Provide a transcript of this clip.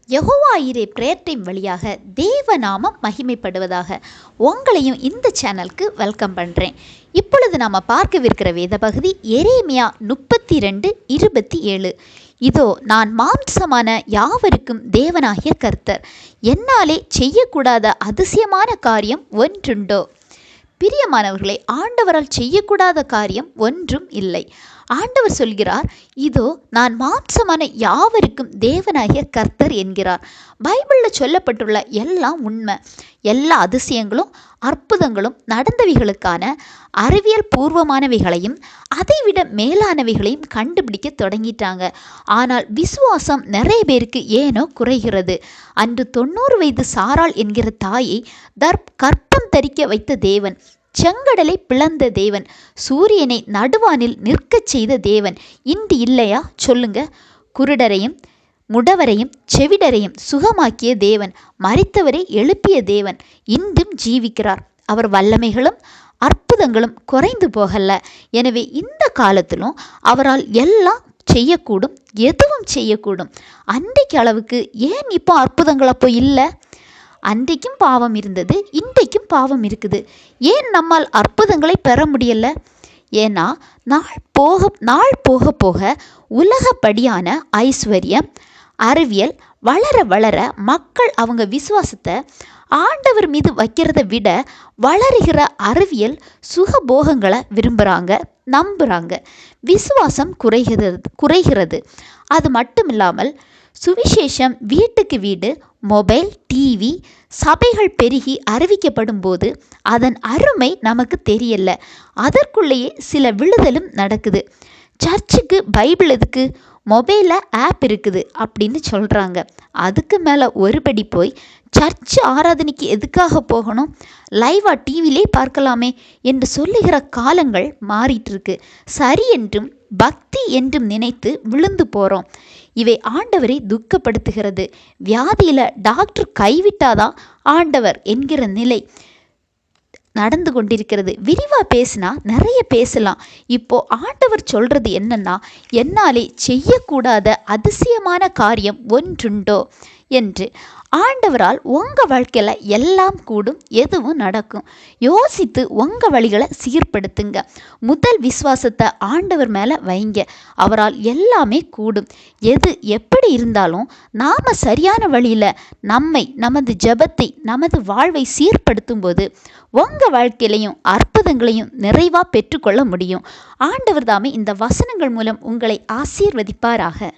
யெகோவா ஈரே prayer time வழியாக தேவநாமம் மகிமைப்படுவதாக. உங்களையும் இந்த சேனலுக்கு வெல்கம் பண்ணுறேன். இப்பொழுது நாம் பார்க்கவிருக்கிற வேத பகுதி எரேமியா 32:27. இதோ நான் மாம்சமான யாவருக்கும் தேவனாகிய கர்த்தர், என்னாலே செய்யக்கூடாத அதிசயமான காரியம் ஒன்றுண்டோ? பிரியமானவர்களே, ஆண்டவரால் செய்யக்கூடாத காரியம் ஒன்றும் இல்லை. ஆண்டவர் சொல்கிறார், இதோ நான் மாம்சமான யாவருக்கும் தேவனாகிய கர்த்தர் என்கிறார். பைபிளில் சொல்லப்பட்டுள்ள எல்லாம் உண்மை. எல்லா அதிசயங்களும் அற்புதங்களும் நடந்தவைகளுக்கான அறிவியல் பூர்வமானவைகளையும் அதைவிட மேலானவைகளையும் கண்டுபிடிக்க தொடங்கிட்டாங்க. ஆனால் விசுவாசம் நிறைய பேருக்கு ஏனோ குறைகிறது. அன்று 90 வயது சாராள் என்கிற தாயை கற்பம் தரிக்க வைத்த தேவன், செங்கடலை பிளந்த தேவன், சூரியனை நடுவானில் நிற்கச் செய்த தேவன் இன்று இல்லையா சொல்லுங்க? குருடரையும் முடவரையும் செவிடரையும் சுகமாக்கிய தேவன், மரித்தவரை எழுப்பிய தேவன் இன்றும் ஜீவிக்கிறார். அவர் வல்லமைகளும் அற்புதங்களும் குறைந்து போகல. எனவே இந்த காலத்திலும் அவரால் எல்லாம் செய்யக்கூடும், எதுவும் செய்யக்கூடும். அன்றைக்கு அளவுக்கு ஏன் இப்போ அற்புதங்கள் அப்போ இல்லை? அன்றைக்கும் பாவம் இருந்தது, இன்றைக்கும் பாவம் இருக்குது. ஏன் நம்மால் அற்புதங்களை பெற முடியல? ஏன்னா நாள் போக போக உலகப்படியான ஐஸ்வர்யம் அறிவியல் வளர வளர மக்கள் அவங்க விசுவாசத்தை ஆண்டவர் மீது வைக்கிறத விட வளருகிற அறிவியல் சுகபோகங்களை விரும்புகிறாங்க, நம்புகிறாங்க. விசுவாசம் குறைகிறது. அது மட்டும் இல்லாமல் சுவிசேஷம் வீட்டுக்கு வீடு, மொபைல், டிவி, சபைகள் பெருகி அறிவிக்கப்படும் போது அதன் அருமை நமக்கு தெரியல. அதற்குள்ளேயே சில விழுதலும் நடக்குது. சர்ச்சுக்கு பைபிள் எதுக்கு, மொபைலில் ஆப் இருக்குது அப்படின்னு சொல்கிறாங்க. அதுக்கு மேலே ஒருபடி போய் சர்ச்சு ஆராதனைக்கு எதுக்காக போகணும், லைவாக டிவிலே பார்க்கலாமே என்று சொல்லுகிற காலங்கள் மாறிட்டுருக்கு. சரி என்றும் பக்தி என்றும் நினைத்து விழுந்து போகிறோம். இவை ஆண்டவரை துக்கப்படுத்துகிறது. வியாதியில் டாக்டர் கைவிட்டாதான் ஆண்டவர் என்கிற நிலை நடந்து கொண்டிருக்கிறது. விரிவாக பேசினா நிறைய பேசலாம். இப்போ ஆண்டவர் சொல்கிறது என்னன்னா, என்னாலே செய்யக்கூடாத அதிசயமான காரியம் ஒன்றுண்டோ என்று. ஆண்டவரால் உங்கள் வாழ்க்கையில் எல்லாம் கூடும், எதுவும் நடக்கும். யோசித்து உங்கள் வழிகளை சீர்படுத்துங்க. முதல் விசுவாசத்தை ஆண்டவர் மேலே வைங்க. அவரால் எல்லாமே கூடும். எது எப்படி இருந்தாலும் நாம் சரியான வழியில் நமது ஜெபத்தை, நமது வாழ்வை சீர்படுத்தும் போது உங்கள் வாழ்க்கையிலையும் அற்புதங்களையும் நிறைவாக பெற்றுக்கொள்ள முடியும். ஆண்டவர் தாமே இந்த வசனங்கள் மூலம் உங்களை ஆசீர்வதிப்பாராக.